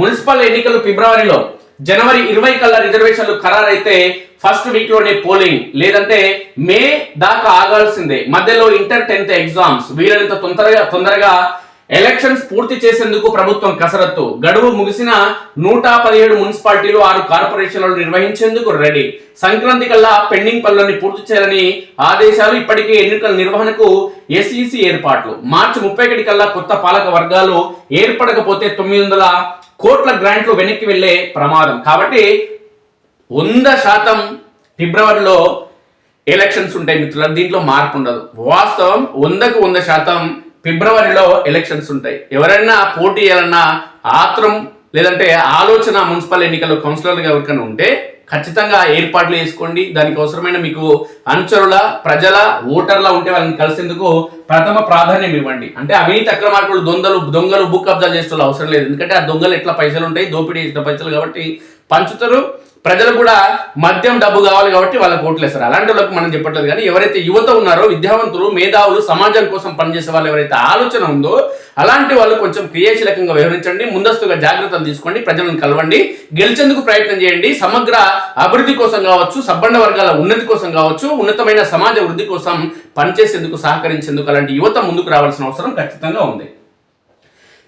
Municipal ఎన్నికలు ఫిబ్రవరిలో, జనవరి 20 కల్లా రిజర్వేషన్లు ఖరారైతే ఫస్ట్ వీక్ లోనే పోలింగ్, లేదంటే మే దాకా ఆగాల్సిందే. మధ్యలో ఇంటర్ 10th ఎగ్జామ్స్, వీలైనంత తొందరగా ఎలక్షన్స్ పూర్తి చేసేందుకు ప్రభుత్వం కసరత్తు. గడువు ముగిసిన 117 మున్సిపాలిటీలు 6 కార్పొరేషన్లు నిర్వహించేందుకు రెడీ. సంక్రాంతి కల్లా పెండింగ్ పనులని పూర్తి చేయాలని ఆదేశాలు. ఇప్పటికే ఎన్నికల నిర్వహణకు ఎస్ఈసి ఏర్పాట్లు. మార్చి 31 కల్లా కొత్త పాలక వర్గాలు ఏర్పడకపోతే 900 కోట్ల గ్రాంట్లు వెనక్కి వెళ్లే ప్రమాదం. కాబట్టి 100% ఫిబ్రవరిలో ఎలక్షన్స్ ఉంటాయి మిత్రులు, దీంట్లో మార్పు ఉండదు. వాస్తవం 100కు 100% ఫిబ్రవరిలో ఎలక్షన్స్ ఉంటాయి. ఎవరైనా పోటీ చేయాలన్నా ఆత్రం లేదంటే ఆలోచన మున్సిపల్ ఎన్నికల్లో కౌన్సిలర్గా ఎవరికైనా ఉంటే ఖచ్చితంగా ఏర్పాట్లు చేసుకోండి. దానికి అవసరమైన మీకు అనుచరుల, ప్రజల, ఓటర్ల ఉంటే వాళ్ళని కలిసేందుకు ప్రథమ ప్రాధాన్యం ఇవ్వండి. అంటే అవినీతి అక్రమార్కులు, దొంగలు భూ కబ్జాలు చేసే అవసరం లేదు. ఎందుకంటే ఆ దొంగలు ఎట్లా పైసలు ఉంటాయి, దోపిడీ చేసిన పైసలు కాబట్టి పంచుతారు. ప్రజలు కూడా మద్యం డబ్బు కావాలి కాబట్టి వాళ్ళకి ఓట్లేస్తారు. అలాంటి వాళ్ళకి మనం చెప్పట్లేదు. కానీ ఎవరైతే యువత ఉన్నారో, విద్యావంతులు, మేధావులు, సమాజం కోసం పనిచేసే వాళ్ళు ఎవరైతే ఆలోచన ఉందో అలాంటి వాళ్ళు కొంచెం క్రియాశీలకంగా వ్యవహరించండి. ముందస్తుగా జాగ్రత్తలు తీసుకోండి, ప్రజలను కలవండి, గెలిచేందుకు ప్రయత్నం చేయండి. సమగ్ర అభివృద్ధి కోసం కావచ్చు, సబ్బండ వర్గాల ఉన్నతి కోసం కావచ్చు, ఉన్నతమైన సమాజ వృద్ధి కోసం పనిచేసేందుకు, సహకరించేందుకు అలాంటి యువత ముందుకు రావాల్సిన అవసరం ఖచ్చితంగా ఉంది.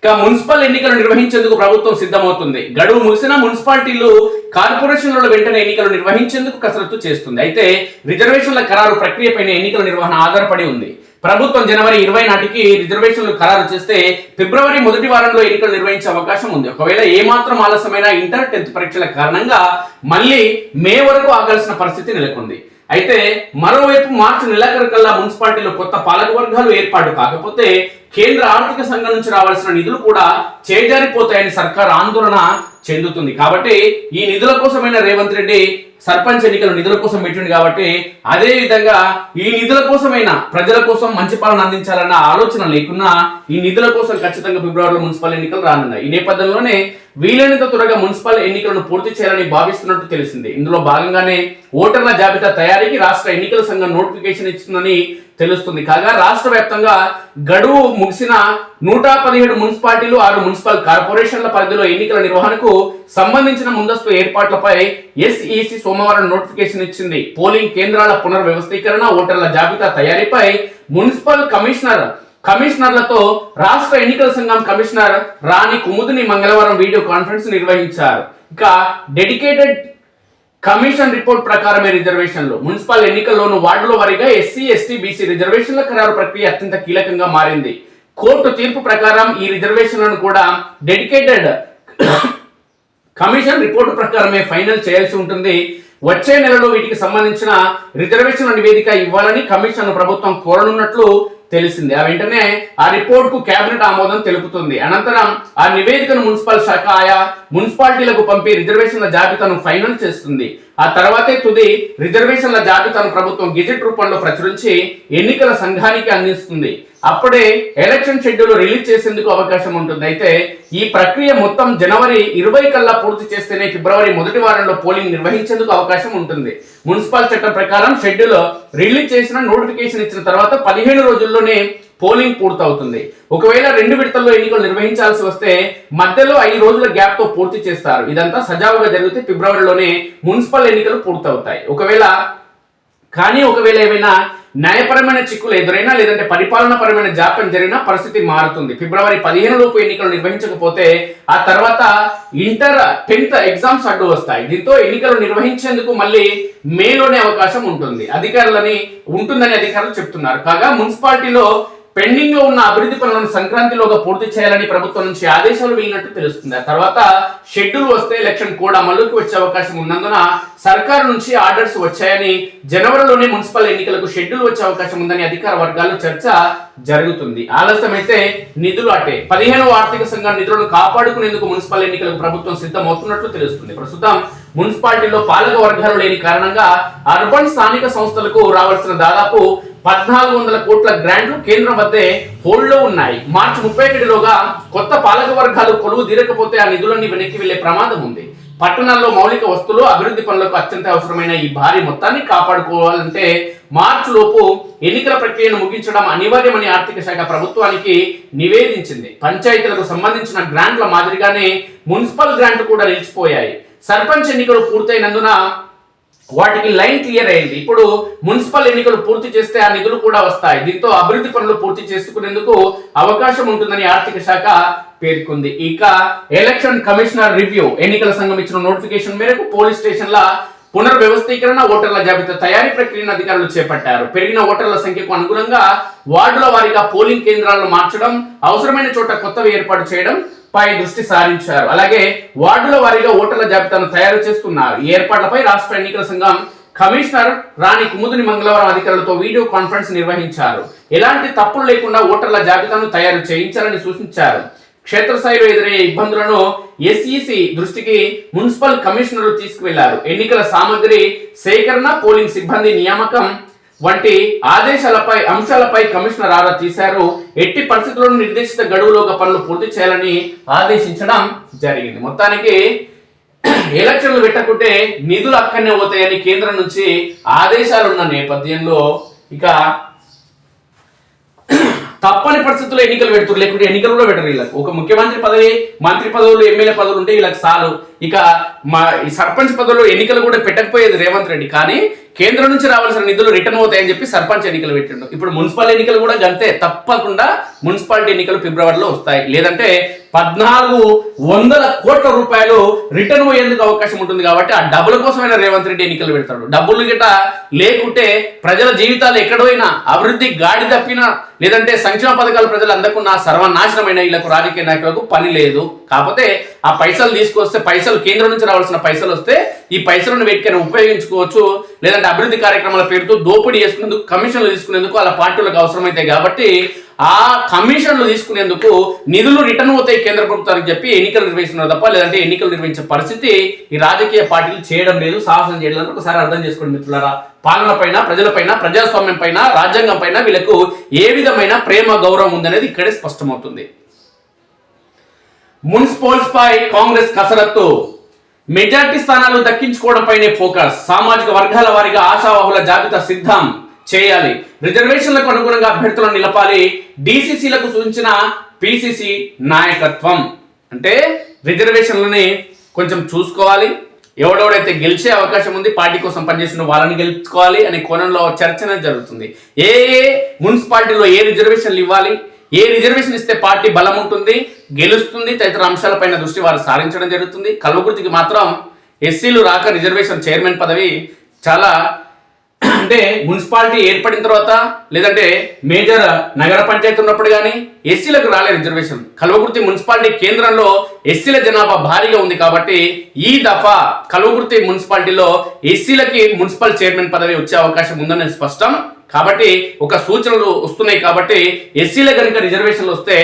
ఇక మున్సిపల్ ఎన్నికలు నిర్వహించేందుకు ప్రభుత్వం సిద్ధమవుతుంది. గడువు ముగిసిన మున్సిపాలిటీలు, కార్పొరేషన్లలో వెంటనే ఎన్నికలు నిర్వహించేందుకు కసరత్తు చేస్తుంది. అయితే రిజర్వేషన్ల ఖరారు ప్రక్రియపైన ఎన్నికల నిర్వహణ ఆధారపడి ఉంది. ప్రభుత్వం జనవరి 20 నాటికి రిజర్వేషన్లు ఖరారు చేస్తే ఫిబ్రవరి మొదటి వారంలో ఎన్నికలు నిర్వహించే అవకాశం ఉంది. ఒకవేళ ఏమాత్రం ఆలస్యమైన ఇంటర్ 10th పరీక్షల కారణంగా మళ్ళీ మే వరకు ఆగాల్సిన పరిస్థితి నెలకొంది. అయితే మరోవైపు మార్చి నెలాఖరు కల్లా మున్సిపాలిటీలో కొత్త పాలక వర్గాలు ఏర్పాటు కాకపోతే కేంద్ర ఆర్థిక సంఘం నుంచి రావాల్సిన నిధులు కూడా చేజారిపోతాయని సర్కార్ ఆందోళన చెందుతుంది. కాబట్టి ఈ నిధుల కోసమైన రేవంత్ రెడ్డి సర్పంచ్ ఎన్నికలు నిధుల కోసం పెట్టింది. కాబట్టి అదే విధంగా ఈ నిధుల కోసమైనా ప్రజల కోసం మంచి పాలన అందించాలన్న ఆలోచన లేకున్నా ఈ నిధుల కోసం ఖచ్చితంగా ఫిబ్రవరిలో మున్సిపల్ ఎన్నికలు రానున్నాయి. ఈ నేపథ్యంలోనే వీలైనంత త్వరగా మున్సిపల్ ఎన్నికలను పూర్తి చేయాలని భావిస్తున్నట్టు తెలిసింది. ఇందులో భాగంగానే ఓటర్ల జాబితా తయారీకి రాష్ట్ర ఎన్నికల సంఘం నోటిఫికేషన్ ఇస్తుందని తెలుస్తుంది. కాగా రాష్ట్ర వ్యాప్తంగా గడువు ముగిసిన 117 మున్సిపాలిటీలు, 6 మున్సిపల్ కార్పొరేషన్ల పరిధిలో ఎన్నికల నిర్వహణకు సంబంధించిన ముందస్తు ఏర్పాట్లపై ఎస్ఈసి సోమవారం నోటిఫికేషన్ ఇచ్చింది. పోలింగ్ కేంద్రాల పునర్వ్యవస్థీకరణ, ఓటర్ల జాబితా తయారీపై మున్సిపల్ కమిషనర్లతో రాష్ట్ర ఎన్నికల సంఘం కమిషనర్ రాణి కుముదిని మంగళవారం వీడియో కాన్ఫరెన్స్ నిర్వహించారు. ఇక డెడికేటెడ్ కమిషన్ రిపోర్ట్ ప్రకారమే రిజర్వేషన్లు. మున్సిపల్ ఎన్నికల్లోనూ వార్డుల వారీగా ఎస్సీ, ఎస్టీ, బీసీ రిజర్వేషన్ల ఖరారు ప్రక్రియ అత్యంత కీలకంగా మారింది. కోర్టు తీర్పు ప్రకారం ఈ రిజర్వేషన్లను కూడా డెడికేటెడ్ కమిషన్ రిపోర్టు ప్రకారమే ఫైనల్ చేయాల్సి ఉంటుంది. వచ్చే నెలలో వీటికి సంబంధించిన రిజర్వేషన్ల నివేదిక ఇవ్వాలని కమిషన్ ప్రభుత్వం కోరనున్నట్లు తెలిసింది. ఆ వెంటనే ఆ రిపోర్ట్ కు కేబినెట్ ఆమోదం తెలుపుతుంది. అనంతరం ఆ నివేదికను మున్సిపల్ శాఖ ఆయా మున్సిపాలిటీలకు పంపి రిజర్వేషన్ల జాబితాను ఫైనల్ చేస్తుంది. ఆ తర్వాతే తుది రిజర్వేషన్ల జాబితాను ప్రభుత్వం గెజెట్ రూపంలో ప్రచురించి ఎన్నికల సంఘానికి అందిస్తుంది. అప్పుడే ఎలక్షన్ షెడ్యూల్ రిలీజ్ చేసేందుకు అవకాశం ఉంటుంది. అయితే ఈ ప్రక్రియ మొత్తం జనవరి 20 కల్లా పూర్తి చేస్తేనే ఫిబ్రవరి మొదటి వారంలో పోలింగ్ నిర్వహించేందుకు అవకాశం ఉంటుంది. మున్సిపల్ చట్టం ప్రకారం షెడ్యూల్ రిలీజ్ చేసిన, నోటిఫికేషన్ ఇచ్చిన తర్వాత 15 రోజుల్లోనే పోలింగ్ పూర్తవుతుంది. ఒకవేళ 2 విడతల్లో ఎన్నికలు నిర్వహించాల్సి వస్తే మధ్యలో 5 రోజుల గ్యాప్ తో పూర్తి చేస్తారు. ఇదంతా సజావుగా జరిగితే ఫిబ్రవరిలోనే మున్సిపల్ ఎన్నికలు పూర్తవుతాయి. ఒకవేళ ఏమైనా న్యాయపరమైన చిక్కులు ఎదురైనా లేదంటే పరిపాలనాపరమైన జాప్యం జరిగినా పరిస్థితి మారుతుంది. ఫిబ్రవరి 15 లోపు ఎన్నికలు నిర్వహించకపోతే ఆ తర్వాత ఇంటర్ 10th ఎగ్జామ్స్ అడ్డు వస్తాయి. దీంతో ఎన్నికలు నిర్వహించేందుకు మళ్ళీ మేలోనే అవకాశం ఉంటుందని అధికారులు చెప్తున్నారు. కాగా మున్సిపాలిటీలో పెండింగ్ లో ఉన్న అభివృద్ధి పనులను సంక్రాంతిలోగా పూర్తి చేయాలని ప్రభుత్వం నుంచి ఆదేశాలు వెళ్ళినట్టు తెలుస్తుంది. ఆ తర్వాత షెడ్యూల్ వస్తే ఎలక్షన్ కోడ్ అమలుకి వచ్చే అవకాశం ఉన్నందున సర్కారు నుంచి ఆర్డర్స్ వచ్చాయని, జనవరిలోనే మున్సిపల్ ఎన్నికలకు షెడ్యూల్ వచ్చే అవకాశం ఉందని అధికార వర్గాల్లో చర్చ జరుగుతుంది. ఆలస్యమైతే నిధులు అటే 15వ ఆర్థిక సంఘం నిధులను కాపాడుకునేందుకు మున్సిపల్ ఎన్నికలకు ప్రభుత్వం సిద్ధమవుతున్నట్లు తెలుస్తుంది. ప్రస్తుతం మున్సిపాలిటీలో పాలక వర్గాలు లేని కారణంగా అర్బన్ స్థానిక సంస్థలకు రావాల్సిన దాదాపు 1400 కోట్ల గ్రాంట్లు కేంద్రం వద్దే హోల్డ్లో ఉన్నాయి. మార్చి 31లోగా కొత్త పాలక వర్గాలు కొలువు తీరకపోతే ఆ నిధులన్నీ వెనక్కి వెళ్లే ప్రమాదం ఉంది. పట్టణాల్లో మౌలిక వస్తువులు అభివృద్ధి పనులకు అత్యంత అవసరమైన ఈ భారీ మొత్తాన్ని కాపాడుకోవాలంటే మార్చి లోపు ఎన్నికల ప్రక్రియను ముగించడం అనివార్యమని ఆర్థిక శాఖ ప్రభుత్వానికి నివేదించింది. పంచాయతీలకు సంబంధించిన గ్రాంట్ల మాదిరిగానే మున్సిపల్ గ్రాంట్లు కూడా నిలిచిపోయాయి. సర్పంచ్ ఎన్నికలు పూర్తయినందున వాటికి లైన్ క్లియర్ అయింది. ఇప్పుడు మున్సిపల్ ఎన్నికలు పూర్తి చేస్తే ఆ నిధులు కూడా వస్తాయి. దీంతో అభివృద్ధి పనులు పూర్తి చేసుకునేందుకు అవకాశం ఉంటుందని ఆర్థిక శాఖ పేర్కొంది. ఇక ఎలక్షన్ కమిషనర్ రివ్యూ ఎన్నికల సంఘం ఇచ్చిన నోటిఫికేషన్ మేరకు పోలీస్ స్టేషన్ల పునర్వ్యవస్థీకరణ, ఓటర్ల జాబితా తయారీ ప్రక్రియను అధికారులు చేపట్టారు. పెరిగిన ఓటర్ల సంఖ్యకు అనుగుణంగా వార్డుల వారీగా పోలింగ్ కేంద్రాలను మార్చడం, అవసరమైన చోట కొత్తవి ఏర్పాటు చేయడం పై దృష్టి సారించారు. అలాగే వార్డుల వారీగా ఓటర్ల జాబితాను తయారు చేస్తున్నారు. ఈ ఏర్పాట్లపై రాష్ట్ర ఎన్నికల సంఘం కమిషనర్ రాణి కుముదిని మంగళవారం అధికారులతో వీడియో కాన్ఫరెన్స్ నిర్వహించారు. ఎలాంటి తప్పులు లేకుండా ఓటర్ల జాబితాను తయారు చేయించాలని సూచించారు. క్షేత్రస్థాయిలో ఎదురయ్యే ఇబ్బందులను ఎస్ఈసి దృష్టికి మున్సిపల్ కమిషనర్లు తీసుకువెళ్లారు. ఎన్నికల సామగ్రి సేకరణ, పోలింగ్ సిబ్బంది నియామకం వంటి అంశాలపై కమిషనర్ ఆరా తీశారు. ఎట్టి పరిస్థితుల్లో నిర్దేశిత గడువులోగా పనులు పూర్తి చేయాలని ఆదేశించడం జరిగింది. మొత్తానికి ఎలక్షన్లు పెట్టకుంటే నిధులు అక్కడనే పోతాయని కేంద్రం నుంచి ఆదేశాలున్న నేపథ్యంలో ఇక తప్పని పరిస్థితుల్లో ఎన్నికలు పెడుతున్నారు. లేకుంటే ఎన్నికలు కూడా పెట్టరు. వీళ్ళకి ఒక ముఖ్యమంత్రి పదవి, మంత్రి పదవులు, ఎమ్మెల్యే పదవులు ఉంటే వీళ్ళకి చాలు. ఇక ఈ సర్పంచ్ పదవులు ఎన్నికలు కూడా పెట్టకపోయేది రేవంత్ రెడ్డి. కానీ కేంద్రం నుంచి రావాల్సిన నిధులు రిటర్న్ అవుతాయని చెప్పి సర్పంచ్ ఎన్నికలు పెట్టిండు. ఇప్పుడు మున్సిపల్ ఎన్నికలు కూడా గంతే. తప్పకుండా మున్సిపాలిటీ ఎన్నికలు ఫిబ్రవరిలో వస్తాయి. లేదంటే 1400 కోట్ల రూపాయలు రిటర్న్ పోయేందుకు అవకాశం ఉంటుంది. కాబట్టి ఆ డబ్బుల కోసమైనా రేవంత్ రెడ్డి ఎన్నికలు పెడతాడు. డబ్బులు గిట్ట లేకుంటే ప్రజల జీవితాలు ఎక్కడైనా అభివృద్ధి గాడి తప్పినా, లేదంటే సంక్షేమ పథకాలు ప్రజలు అందకున్న సర్వనాశనమైన వీళ్ళకు రాజకీయ నాయకులకు పని లేదు. కాకపోతే ఆ పైసలు తీసుకొస్తే, పైసలు కేంద్రం నుంచి రావాల్సిన పైసలు వస్తే ఈ పైసలను వీటికైనా ఉపయోగించుకోవచ్చు. లేదంటే అభివృద్ధి కార్యక్రమాల పేరుతో దోపిడీ చేసుకునేందుకు, కమిషన్లు తీసుకునేందుకు వాళ్ళ పార్టీలకు అవసరమైతాయి. కాబట్టి ఆ కమిషన్లు తీసుకునేందుకు నిధులు రిటర్న్ అవుతాయి కేంద్ర ప్రభుత్వానికి చెప్పి ఎన్నికలు నిర్వహిస్తున్నారు తప్ప లేదంటే ఎన్నికలు నిర్వహించే పరిస్థితి ఈ రాజకీయ పార్టీలు చేయడం లేదు, సాహసం చేయడం లేదు. ఒకసారి అర్థం చేసుకోండి మిత్రులారా. పాలన పైన, ప్రజలపైన, ప్రజాస్వామ్యం పైన, రాజ్యాంగం పైన వీళ్ళకు ఏ విధమైన ప్రేమ, గౌరవం ఉందనేది ఇక్కడే స్పష్టమవుతుంది. మున్సిపల్స్ పై కాంగ్రెస్ కసరత్తు. మెజార్టీ స్థానాలు దక్కించుకోవడంపైనే ఫోకస్. సామాజిక వర్గాల వారీగా ఆశావాహుల జాబితా సిద్ధం చేయాలి. రిజర్వేషన్లకు అనుగుణంగా అభ్యర్థులను నిలపాలి. డిసిసిలకు సూచించిన పిసిసి నాయకత్వం. అంటే రిజర్వేషన్లని కొంచెం చూసుకోవాలి. ఎవడెవడైతే గెలిచే అవకాశం ఉంది, పార్టీ కోసం పనిచేసిన వాళ్ళని గెలుచుకోవాలి అనే కోణంలో చర్చ జరుగుతుంది. ఏ మున్సిపాలిటీలో ఏ రిజర్వేషన్లు ఇవ్వాలి, ఏ రిజర్వేషన్ ఇస్తే పార్టీ బలం ఉంటుంది, గెలుస్తుంది తదితర అంశాలపైన దృష్టి వారు సారించడం జరుగుతుంది. కల్వకుర్తికి మాత్రం ఎస్సీలు రాక రిజర్వేషన్ చైర్మన్ పదవి చాలా, అంటే మున్సిపాలిటీ ఏర్పడిన తర్వాత లేదంటే మేజర్ నగర పంచాయతీ ఉన్నప్పుడు కానీ ఎస్సీలకు రాలే రిజర్వేషన్. కల్వకుర్తి మున్సిపాలిటీ కేంద్రంలో ఎస్సీల జనాభా భారీగా ఉంది. కాబట్టి ఈ దఫా కల్వకుర్తి మున్సిపాలిటీలో ఎస్సీలకి మున్సిపల్ చైర్మన్ పదవి వచ్చే అవకాశం ఉందని స్పష్టం. కాబట్టి ఒక సూచనలు వస్తున్నాయి. కాబట్టి ఎస్సీల కనుక రిజర్వేషన్లు వస్తే,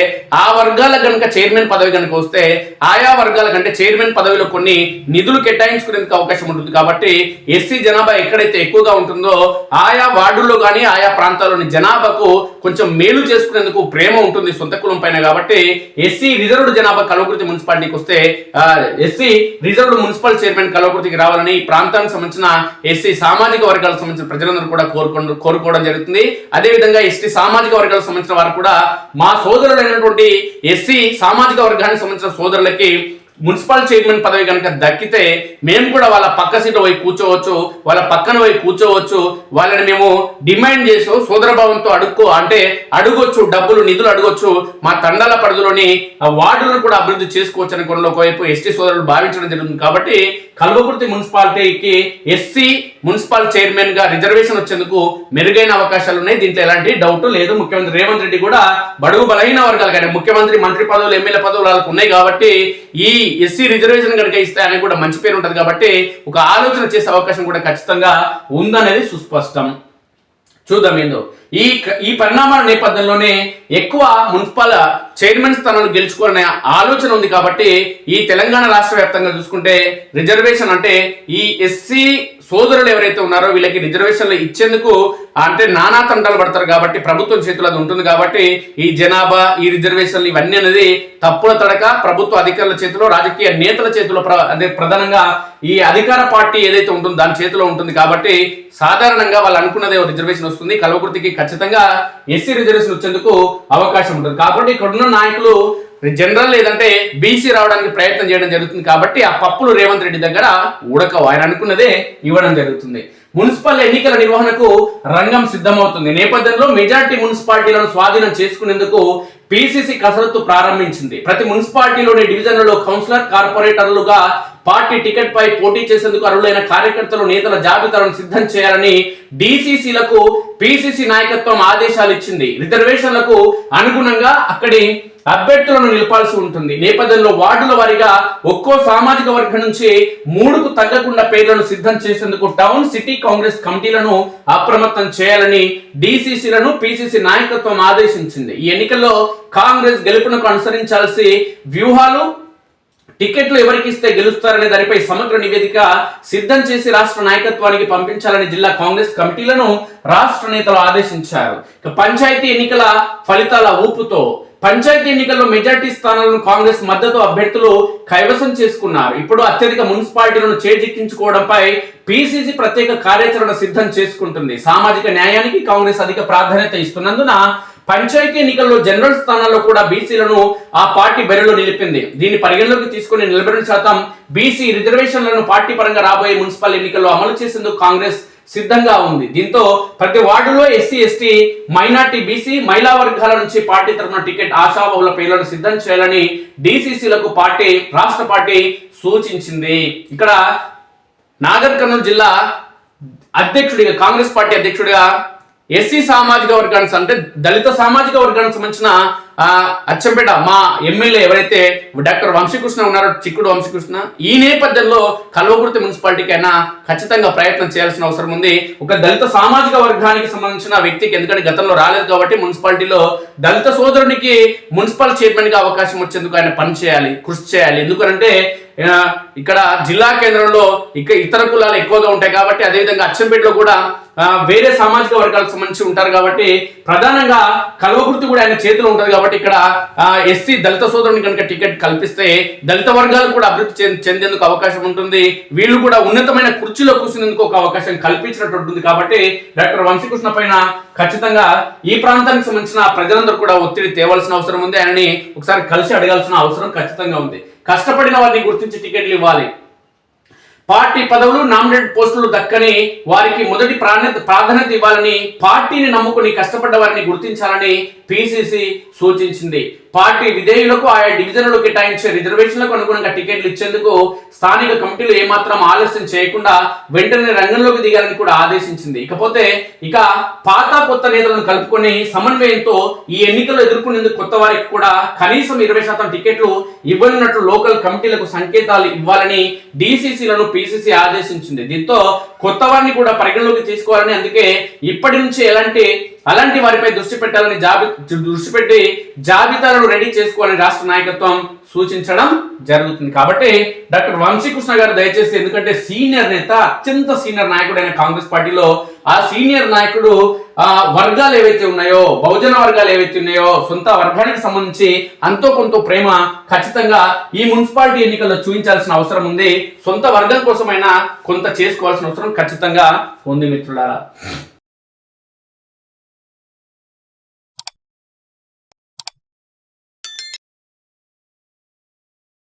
ఆ వర్గాల కనుక చైర్మన్ పదవి కనుక వస్తే, ఆయా వర్గాల కంటే చైర్మన్ పదవిలో కొన్ని నిధులు కేటాయించుకునేందుకు అవకాశం ఉంటుంది. కాబట్టి ఎస్సీ జనాభా ఎక్కడైతే ఎక్కువగా ఉంటుందో ఆయా వార్డుల్లో కానీ ఆయా ప్రాంతాల్లోని జనాభాకు కొంచెం మేలు చేసుకునేందుకు ప్రేమ ఉంటుంది సొంత కులం పైన. కాబట్టి ఎస్సీ రిజర్వ్డ్ జనాభా కల్వకుర్తి మున్సిపాలిటీకి వస్తే, ఎస్సీ రిజర్వ్డ్ మున్సిపల్ చైర్మన్ కల్వకుర్తికి రావాలని ఈ ప్రాంతానికి సంబంధించిన ఎస్సీ సామాజిక వర్గాలకు సంబంధించిన ప్రజలందరూ కూడా కోరుకోవడం జరుగుతుంది. అదే విధంగా ఎస్టీ సామాజిక వర్గాలకు సంబంధించిన వారు కూడా మా సోదరులైనటువంటి ఎస్సీ సామాజిక వర్గానికి సంబంధించిన సోదరులకి మున్సిపల్ చైర్మన్ పదవి కనుక దక్కితే మేము కూడా వాళ్ళ పక్క సీట్లో పోయి కూర్చోవచ్చు, వాళ్ళ పక్కన పోయి కూర్చోవచ్చు, వాళ్ళని మేము డిమాండ్ చేసి సోదరభావంతో అడగొచ్చు, డబ్బులు, నిధులు అడగొచ్చు, మా తండాల పరిధిలోని వార్డులను కూడా అభివృద్ధి చేసుకోవచ్చు అని కొన్ని ఒకవైపు ఎస్టీ సోదరులు భావించడం జరుగుతుంది. కాబట్టి కల్వకుర్తి మున్సిపాలిటీకి ఎస్సీ మున్సిపల్ చైర్మన్ గా రిజర్వేషన్ వచ్చేందుకు మెరుగైన అవకాశాలు ఉన్నాయి. దీంట్లో ఎలాంటి డౌట్ లేదు. ముఖ్యమంత్రి రేవంత్ రెడ్డి కూడా బడుగు బలహీన వర్గాలు కానీ ముఖ్యమంత్రి, మంత్రి పదవులు, ఎమ్మెల్యే పదవులు వాళ్ళకు ఉన్నాయి. కాబట్టి ఈ ఎస్సీ రిజర్వేషన్ కనుక ఇస్తే అనేది కూడా మంచి పేరు ఉంటుంది. కాబట్టి ఒక ఆలోచన చేసే అవకాశం కూడా ఖచ్చితంగా ఉందనేది సుస్పష్టం. చూద్దాం ఏందో. ఈ పరిణామాల నేపథ్యంలోనే ఎక్కువ మున్సిపల్ చైర్మన్ స్థానాలు గెలుచుకోవాలనే ఆలోచన ఉంది. కాబట్టి ఈ తెలంగాణ రాష్ట్ర వ్యాప్తంగా చూసుకుంటే రిజర్వేషన్ అంటే ఈ ఎస్సీ సోదరులు ఎవరైతే ఉన్నారో వీళ్ళకి రిజర్వేషన్లు ఇచ్చేందుకు అంటే నానా తంటాలు పడతారు కాబట్టి ప్రభుత్వం చేతిలో అది ఉంటుంది కాబట్టి ఈ జనాభా ఈ రిజర్వేషన్లు ఇవన్నీ అనేది తప్పుల తడక ప్రభుత్వ అధికారుల చేతిలో రాజకీయ నేతల చేతిలో అదే ప్రధానంగా ఈ అధికార పార్టీ ఏదైతే ఉంటుందో దాని చేతిలో ఉంటుంది కాబట్టి సాధారణంగా వాళ్ళు అనుకున్నదే రిజర్వేషన్ వస్తుంది. కల్వకుర్తికి ఖచ్చితంగా ఎస్సీ రిజర్వేషన్ వచ్చేందుకు అవకాశం ఉంటుంది కాబట్టి ఇక్కడున్న నాయకులు జనరల్ లేదంటే బీసీ రావడానికి ప్రయత్నం చేయడం జరుగుతుంది కాబట్టి ఆ పప్పులు రేవంత్ రెడ్డి దగ్గర ఉడకవు. ఆయన అనుకున్నదే ఇవ్వడం జరుగుతుంది. మున్సిపల్ ఎన్నికల నిర్వహణకు రంగం సిద్ధమవుతుంది నేపథ్యంలో మెజార్టీ మున్సిపాలిటీలను స్వాధీనం చేసుకునేందుకు పిసిసి కసరత్తు ప్రారంభించింది. ప్రతి మున్సిపాలిటీలోని డివిజన్లలో కౌన్సిలర్ కార్పొరేటర్లుగా పార్టీ టికెట్ పై పోటీ చేసేందుకు అర్హులైన కార్యకర్తలు నేతల జాబితాలను సిద్ధం చేయాలని డిసిసిలకు పిసిసి నాయకత్వం ఆదేశాలు ఇచ్చింది. రిజర్వేషన్లకు అనుగుణంగా అక్కడి అభ్యర్థులను నిలపాల్సి ఉంటుంది. నేపథ్యంలో వార్డుల వారీగా ఒక్కో సామాజిక వర్గం నుంచి 3కు తగ్గకుండా పేర్లను సిద్ధం చేసేందుకు టౌన్ సిటీ కాంగ్రెస్ కమిటీలను అప్రమత్తం చేయాలని డిసిసిలను పిసిసి నాయకత్వం ఆదేశించింది. ఈ ఎన్నికల్లో కాంగ్రెస్ గెలుపునకు అనుసరించాల్సి వ్యూహాలు టికెట్లు ఎవరికి ఇస్తే గెలుస్తారనే దానిపై సమగ్ర నివేదిక సిద్ధం చేసి రాష్ట్ర నాయకత్వానికి పంపించాలని జిల్లా కాంగ్రెస్ కమిటీలను రాష్ట్ర నేతలు ఆదేశించారు. పంచాయతీ ఎన్నికల ఫలితాల ఊపుతో పంచాయతీ ఎన్నికల్లో మెజార్టీ స్థానాలను కాంగ్రెస్ మద్దతు అభ్యర్థులు కైవసం చేసుకున్నారు. ఇప్పుడు అత్యధిక మున్సిపాలిటీలను చేజిక్కించుకోవడంపై పిసిసి ప్రత్యేక కార్యాచరణ సిద్ధం చేసుకుంటుంది. సామాజిక న్యాయానికి కాంగ్రెస్ అధిక ప్రాధాన్యత ఇస్తున్నందున పంచాయతీ ఎన్నికల్లో జనరల్ స్థానాల్లో కూడా బీసీలను ఆ పార్టీ బరిలో నిలిపింది. దీన్ని పరిగణలోకి తీసుకుని 40% బీసీ రిజర్వేషన్లను పార్టీ పరంగా రాబోయే మున్సిపల్ ఎన్నికల్లో అమలు చేసేందుకు కాంగ్రెస్ సిద్ధంగా ఉంది. దీంతో ప్రతి వార్డులో ఎస్సీ ఎస్టీ మైనార్టీ బీసీ మహిళా వర్గాల నుంచి పార్టీ తరఫున టికెట్ ఆశావహుల పేర్లను సిద్ధం చేయాలని డిసిసిలకు రాష్ట్ర పార్టీ సూచించింది. ఇక్కడ నాగర్ కర్నూలు జిల్లా అధ్యక్షుడిగా కాంగ్రెస్ పార్టీ అధ్యక్షుడిగా ఎస్సీ సామాజిక వర్గానికి అంటే దళిత సామాజిక వర్గానికి సంబంధించిన అచ్చంపేట మా ఎమ్మెల్యే ఎవరైతే డాక్టర్ వంశీకృష్ణ ఉన్నారో చిక్కుడు వంశీకృష్ణ ఈ నేపథ్యంలో కల్వకుర్తి మున్సిపాలిటీకి అయినా ఖచ్చితంగా ప్రయత్నం చేయాల్సిన అవసరం ఉంది. ఒక దళిత సామాజిక వర్గానికి సంబంధించిన వ్యక్తికి ఎందుకంటే గతంలో రాలేదు కాబట్టి మున్సిపాలిటీలో దళిత సోదరునికి మున్సిపల్ చైర్మన్ గా అవకాశం వచ్చేందుకు ఆయన పని చేయాలి, కృషి చేయాలి. ఎందుకంటే ఇక్కడ జిల్లా కేంద్రంలో ఇతర కులాలు ఎక్కువగా ఉంటాయి కాబట్టి అదేవిధంగా అచ్చంపేటలో కూడా వేరే సామాజిక వర్గాలకు సంబంధించి ఉంటారు కాబట్టి ప్రధానంగా కల్వకుర్తి కూడా ఆయన చేతిలో ఉంటుంది కాబట్టి ఇక్కడ ఎస్సీ దళిత సోదరుని కనుక టికెట్ కల్పిస్తే దళిత వర్గాలు కూడా అభివృద్ధి చెందేందుకు అవకాశం ఉంటుంది. వీళ్ళు కూడా ఉన్నతమైన కుర్చీలో కూర్చునేందుకు ఒక అవకాశం కల్పించినట్టు ఉంటుంది కాబట్టి డాక్టర్ వంశీకృష్ణ పైన ఖచ్చితంగా ఈ ప్రాంతానికి సంబంధించిన ప్రజలందరూ కూడా ఒత్తిడి తేవాల్సిన అవసరం ఉంది. ఆయనని ఒకసారి కలిసి అడగాల్సిన అవసరం ఖచ్చితంగా ఉంది. కష్టపడిన వారిని గుర్తించి టికెట్లు ఇవ్వాలి. పార్టీ పదవులు నామినేటెడ్ పోస్టులు దక్కని వారికి మొదటి ప్రాధాన్యత ఇవ్వాలని పార్టీని నమ్ముకుని కష్టపడ్డ వారిని గుర్తించాలని పిసిసి సూచించింది. పార్టీ విధేయులకు ఆయా డివిజన్లు కేటాయించే రిజర్వేషన్లకు అనుగుణంగా టికెట్లు ఇచ్చేందుకు స్థానిక కమిటీలు ఏమాత్రం ఆలస్యం చేయకుండా వెంటనే రంగంలోకి దిగాలని కూడా ఆదేశించింది. ఇకపోతే పాత కొత్త నేతలను కలుపుకొని సమన్వయంతో ఈ ఎన్నికల్లో ఎదుర్కొనేందుకు కొత్త వారికి కూడా కనీసం 20% టికెట్లు ఇవ్వనున్నట్లు లోకల్ కమిటీలకు సంకేతాలు ఇవ్వాలని డిసిసిలను పిసిసి ఆదేశించింది. దీంతో కొత్త వారిని కూడా పరిగణలోకి తీసుకోవాలని అందుకే ఇప్పటి నుంచి అలాంటి వారిపై దృష్టి పెట్టి జాబితాలను రెడీ చేసుకోవాలని రాష్ట్ర నాయకత్వం సూచించడం జరుగుతుంది. కాబట్టి డాక్టర్ వంశీకృష్ణ గారు దయచేసి ఎందుకంటే సీనియర్ నేత అత్యంత సీనియర్ నాయకుడైన కాంగ్రెస్ పార్టీలో ఆ సీనియర్ నాయకుడు వర్గాలు ఏవైతే ఉన్నాయో బహుజన వర్గాలు ఏవైతే ఉన్నాయో సొంత వర్గానికి సంబంధించి అంతో కొంత ప్రేమ ఖచ్చితంగా ఈ మున్సిపాలిటీ ఎన్నికల్లో చూపించాల్సిన అవసరం ఉంది. సొంత వర్గం కోసమైనా కొంత చేసుకోవాల్సిన అవసరం ఖచ్చితంగా ఉంది మిత్రులారా.